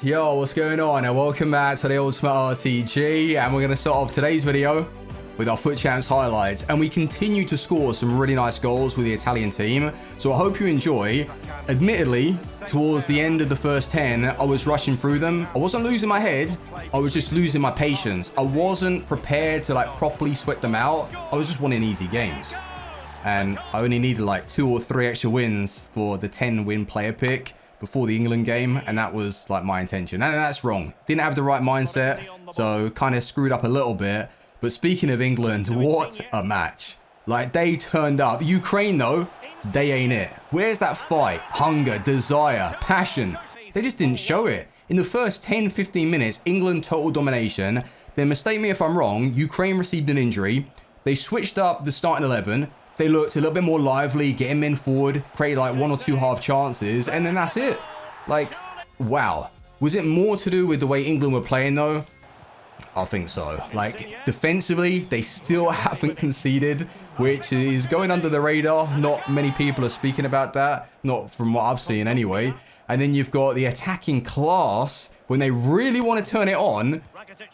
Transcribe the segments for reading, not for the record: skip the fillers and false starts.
Yo, what's going on, and welcome back to the Ultimate RTG, and we're going to start off today's video with our FUT Champs highlights, and we continue to score some really nice goals with the Italian team, so I hope you enjoy. Admittedly, towards the end of the first 10, I was rushing through them. I wasn't losing my head, I was just losing my patience. I wasn't prepared to properly sweat them out. I was just wanting easy games, and I only needed 2 or 3 extra wins for the 10-win player pick before the England game, and that was my intention, and that's wrong. Didn't have the right mindset, so kind of screwed up a little bit. But speaking of England, what a match. They turned up. Ukraine though, they ain't it. Where's that fight, hunger, desire, passion? They just didn't show it. In the first 10-15 minutes, England total domination. Then, mistake me if I'm wrong, Ukraine received an injury. They switched up the starting 11. They looked a little bit more lively, getting men forward, created 1 or 2 half chances, and then that's it. Wow. Was it more to do with the way England were playing though? I think so. Defensively, they still haven't conceded, which is going under the radar. Not many people are speaking about that, not from what I've seen anyway. And then you've got the attacking class. When they really want to turn it on,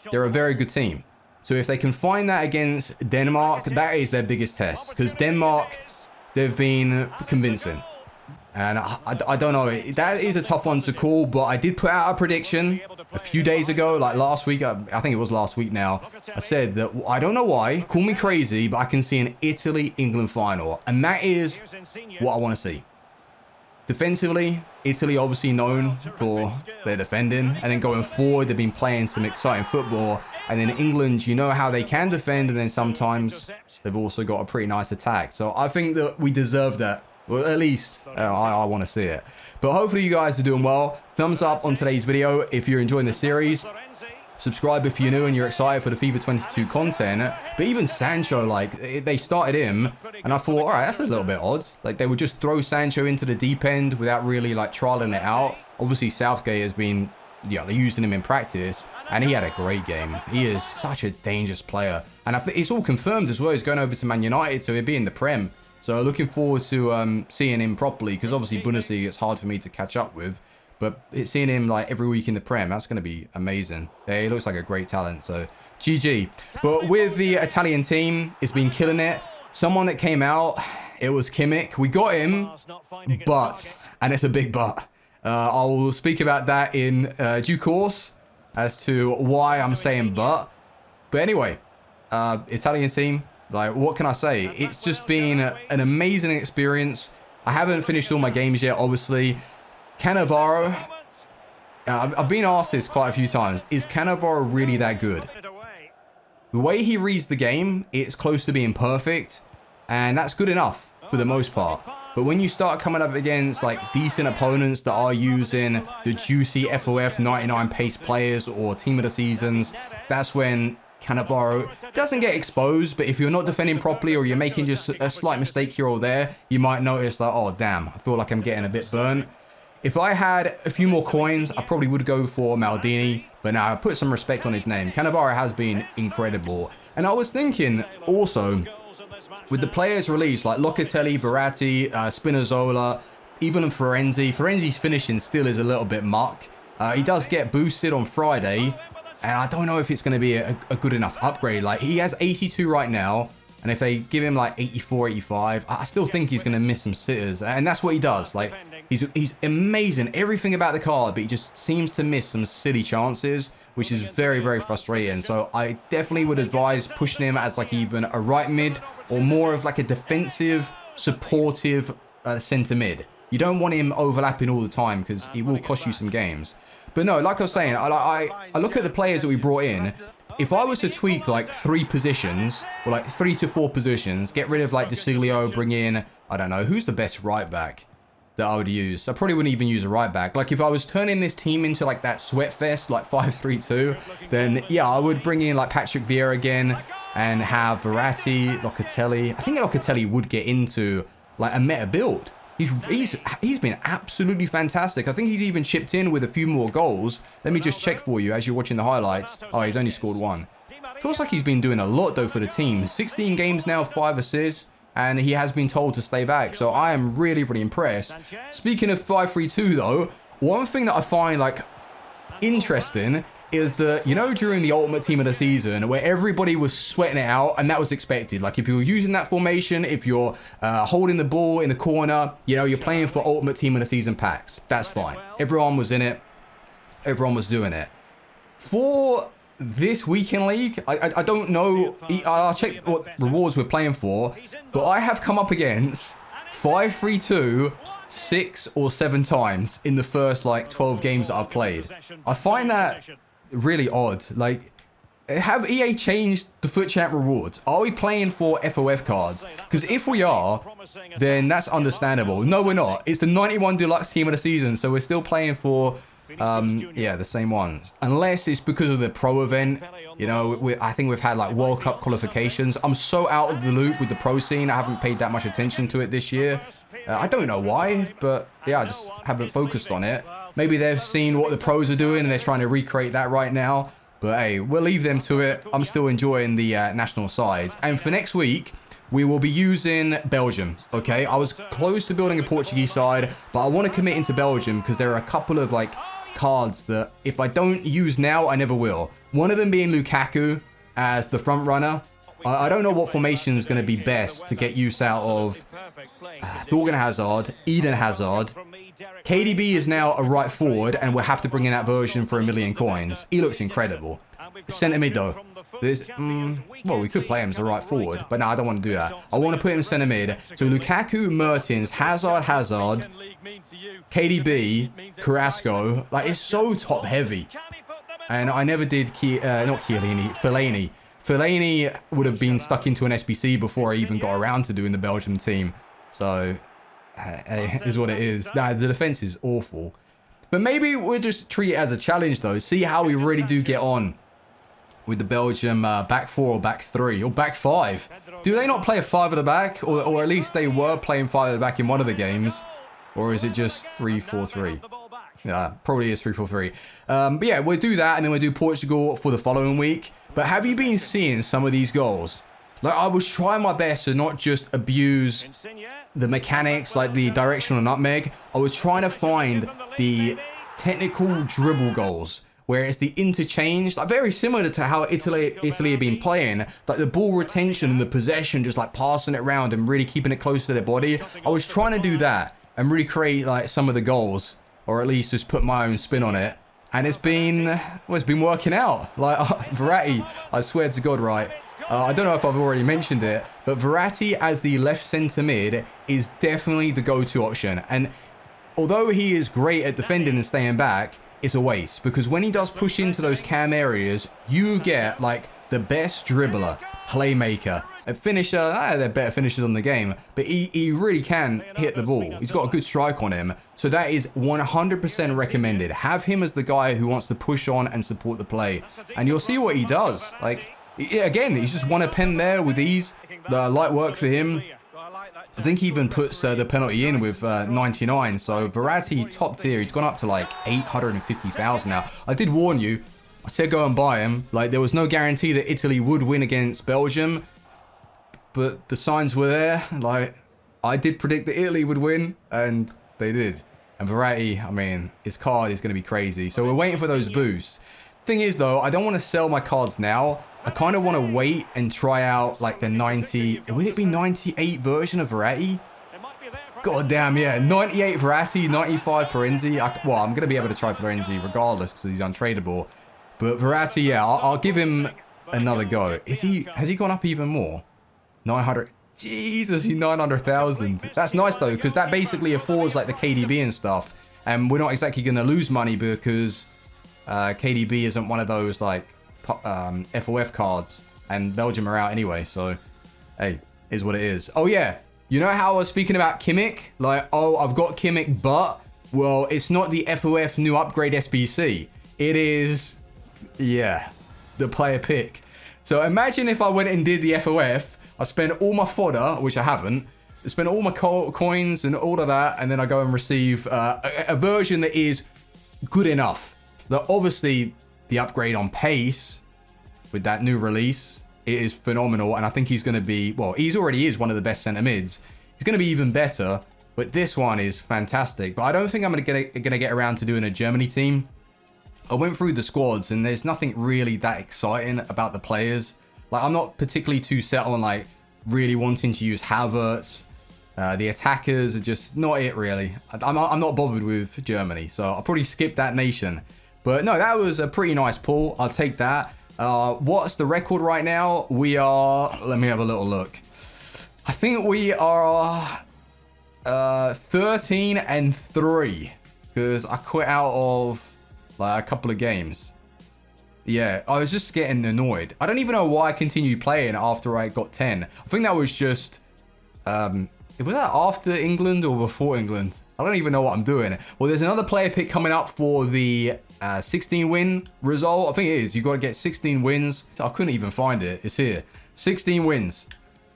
they're a very good team. So if they can find that against Denmark, that is their biggest test. Because Denmark, they've been convincing. And I don't know, that is a tough one to call, but I did put out a prediction a few days ago, last week, I think it was last week now. I said that, I don't know why, call me crazy, but I can see an Italy-England final. And that is what I want to see. Defensively, Italy obviously known for their defending. And then going forward, they've been playing some exciting football. And then England, you know how they can defend, and then sometimes they've also got a pretty nice attack. So I think that we deserve that. Well, at least I want to see it. But hopefully you guys are doing well. Thumbs up on today's video if you're enjoying the series. Subscribe if you're new and you're excited for the FIFA 22 content. But even Sancho, they started him, and I thought, all right, that's a little bit odd. They would just throw Sancho into the deep end without really trialing it out. Obviously, Southgate has been, they're using him in practice, and he had a great game. He is such a dangerous player, and it's all confirmed as well. He's going over to Man United, so he'll be in the Prem. So looking forward to seeing him properly, because obviously Bundesliga is hard for me to catch up with. But seeing him every week in the Prem, that's going to be amazing. Yeah, he looks like a great talent, so GG. But with the Italian team, it's been killing it. Someone that came out, it was Kimmich. We got him, but, and it's a big but. I will speak about that in due course as to why I'm saying but. But anyway, Italian team, what can I say? It's just been an amazing experience. I haven't finished all my games yet, obviously. Cannavaro, I've been asked this quite a few times. Is Cannavaro really that good? The way he reads the game, it's close to being perfect. And that's good enough for the most part. But when you start coming up against decent opponents that are using the juicy FOF 99 pace players or team of the seasons, that's when Cannavaro doesn't get exposed. But if you're not defending properly, or you're making just a slight mistake here or there, you might notice oh damn, I feel like I'm getting a bit burnt. If I had a few more coins, I probably would go for Maldini, but now I put some respect on his name. Cannavaro has been incredible. And I was thinking also, with the players released Locatelli, Verratti, Spinazzola, even Florenzi's finishing still is a little bit muck. He does get boosted on Friday, and I don't know if it's going to be a good enough upgrade. He has 82 right now, and if they give him 84, 85, I still think he's going to miss some sitters, and that's what he does. He's amazing, everything about the card, but he just seems to miss some silly chances, which is very, very frustrating. So I definitely would advise pushing him as even a right mid, or more of a defensive, supportive centre mid. You don't want him overlapping all the time, because he will cost you some games. But no, like I was saying, I look at the players that we brought in. If I was to tweak 3 positions, or 3 to 4 positions, get rid of DeCilio, bring in, I don't know, who's the best right back that I would use? I probably wouldn't even use a right back. If I was turning this team into that sweat fest, 5-3-2, then yeah, I would bring in Patrick Vieira again, and have Verratti, Locatelli. I think Locatelli would get into a meta build. He's been absolutely fantastic. I think he's even chipped in with a few more goals. Let me just check for you as you're watching the highlights. Oh, he's only scored 1. Feels like he's been doing a lot though for the team. 16 games now, 5 assists, and he has been told to stay back. So I am really, really impressed. Speaking of 5-3-2 though, one thing that I find interesting is that, you know, during the Ultimate Team of the season, where everybody was sweating it out, and that was expected. Like, if you're using that formation, if you're holding the ball in the corner, you know, you're playing for Ultimate Team of the season packs. That's fine. Everyone was in it. Everyone was doing it. For this weekend league, I don't know. I'll check what rewards we're playing for, but I have come up against 5-3-2 6 or 7 times in the first like 12 games that I've played. I find that really odd. Like, have EA changed the FUT Champ rewards? Are we playing for FOF cards? Because if we are, then that's understandable. No, we're not. It's the 91 Deluxe Team of the season, so we're still playing for yeah, the same ones. Unless it's because of the pro event. You know, I think we've had like World Cup qualifications. I'm so out of the loop with the pro scene. I haven't paid that much attention to it this year. I don't know why, but yeah, I just haven't focused on it. Maybe they've seen what the pros are doing and they're trying to recreate that right now. But hey, we'll leave them to it. I'm still enjoying the national sides. And for next week, we will be using Belgium, okay? I was close to building a Portuguese side, but I want to commit into Belgium because there are a couple of like cards that if I don't use now, I never will. One of them being Lukaku as the front runner. I don't know what formation is going to be best to get use out of Thorgan Hazard, Eden Hazard. KDB is now a right forward, and we'll have to bring in that version for 1,000,000 coins. He looks incredible. Centre mid though. Well, we could play him as a right forward, but no, I don't want to do that. I want to put him centre mid. So Lukaku, Mertens, Hazard, KDB, Carrasco. Like, it's so top heavy. And I never did not Chiellini, Fellaini. Fellaini would have been stuck into an SBC before I even got around to doing the Belgium team. So, is what it is. Nah, the defense is awful. But maybe we'll just treat it as a challenge, though. See how we really do get on with the Belgium back 4 or back 3 or back 5. Do they not play a 5 at the back? Or at least they were playing 5 at the back in one of the games. Or is it just 3-4-3? Yeah, probably is 3-4-3. But yeah, we'll do that, and then we'll do Portugal for the following week. But have you been seeing some of these goals? Like, I was trying my best to not just abuse the mechanics, like the directional nutmeg. I was trying to find the technical dribble goals, where it's the interchange, like very similar to how Italy have been playing, like the ball retention and the possession, just like passing it around and really keeping it close to their body. I was trying to do that and really create like some of the goals, or at least just put my own spin on it. And it's been, well, it's been working out. Like, Verratti, I swear to God, right? I don't know if I've already mentioned it, but Verratti as the left centre mid is definitely the go-to option. And although he is great at defending and staying back, it's a waste. Because when he does push into those cam areas, you get, like, the best dribbler, playmaker, a finisher. They're better finishers on the game, but he really can hit the ball. He's got a good strike on him. So that is 100% recommended. Have him as the guy who wants to push on and support the play. And you'll see what he does. Like, again, he's just won a pen there with ease. The light work for him. I think he even puts the penalty in with 99. So Verratti, top tier. He's gone up to like 850,000 now. I did warn you. I said go and buy him. Like, there was no guarantee that Italy would win against Belgium. But the signs were there. Like, I did predict that Italy would win, and they did. And Verratti, I mean, his card is going to be crazy. So we're waiting for those boosts. Thing is, though, I don't want to sell my cards now. I kind of want to wait and try out, like, the 90... Would it be 98 version of Verratti? God damn, yeah. 98 Verratti, 95 Florenzi. Well, I'm going to be able to try Florenzi regardless because he's untradeable. But Verratti, yeah, I'll give him another go. Has he gone up even more? 900. Jesus, he's 900,000. That's nice though, because that basically affords like the KDB and stuff. And we're not exactly going to lose money because KDB isn't one of those like FOF cards. And Belgium are out anyway. So, hey, is what it is. Oh yeah, you know how I was speaking about Kimmich? Like, oh, I've got Kimmich, but, well, it's not the FOF new upgrade SBC. It is, yeah, the player pick. So imagine if I went and did the FOF. I spend all my fodder, which I haven't. I spend all my coins and all of that, and then I go and receive a version that is good enough. Like, obviously, the upgrade on pace with that new release, it is phenomenal, and I think he's going to be, well, he's already is one of the best centre mids. He's going to be even better, but this one is fantastic. But I don't think I'm going to get around to doing a Germany team. I went through the squads and there's nothing really that exciting about the players. Like, I'm not particularly too set on like really wanting to use Havertz. The attackers are just not it really. I'm not bothered with Germany, so I'll probably skip that nation. But no, that was a pretty nice pull. I'll take that. What's the record right now? We are, let me have a little look. I think we are 13-3 because I quit out of like a couple of games. Yeah, I was just getting annoyed. I don't even know why I continued playing after I got 10. I think that was just, was that after England or before England? I don't even know what I'm doing. Well, there's another player pick coming up for the 16 win result. I think it is. You got to get 16 wins. I couldn't even find it. It's here. 16 wins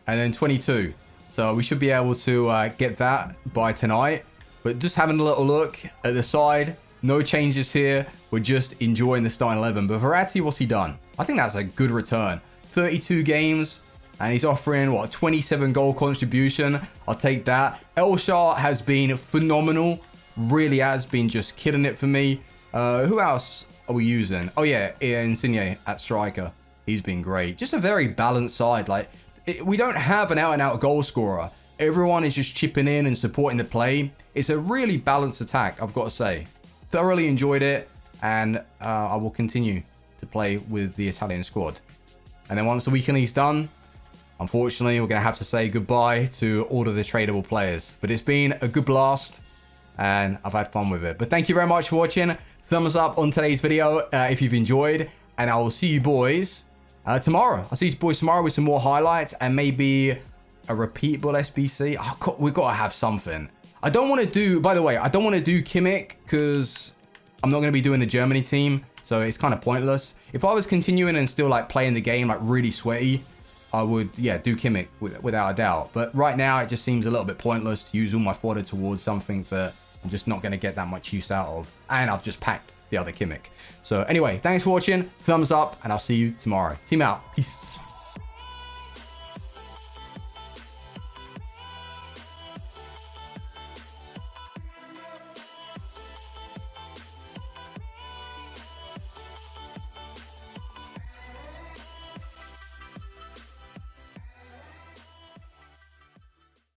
and then 22. So we should be able to get that by tonight. But just having a little look at the side. No changes here. We're just enjoying the starting 11. But Verratti, what's he done? I think that's a good return. 32 games. And he's offering, what, 27 goal contribution. I'll take that. Elshar has been phenomenal. Really has been just killing it for me. Who else are we using? Oh, yeah, Insigne at striker. He's been great. Just a very balanced side. Like, we don't have an out-and-out goal scorer. Everyone is just chipping in and supporting the play. It's a really balanced attack, I've got to say. Thoroughly enjoyed it. And I will continue to play with the Italian squad. And then once the weekend is done, unfortunately, we're going to have to say goodbye to all of the tradable players. But it's been a good blast, and I've had fun with it. But thank you very much for watching. Thumbs up on today's video if you've enjoyed. And I will see you boys tomorrow. I'll see you boys tomorrow with some more highlights and maybe a repeatable SBC. Oh, we've got to have something. I don't want to do, by the way, I don't want to do Kimmich because I'm not going to be doing the Germany team. So it's kind of pointless. If I was continuing and still like playing the game like really sweaty, I would, yeah, do Kimmich without a doubt. But right now, it just seems a little bit pointless to use all my fodder towards something that I'm just not going to get that much use out of. And I've just packed the other Kimmich. So anyway, thanks for watching. Thumbs up, and I'll see you tomorrow. Team out. Peace.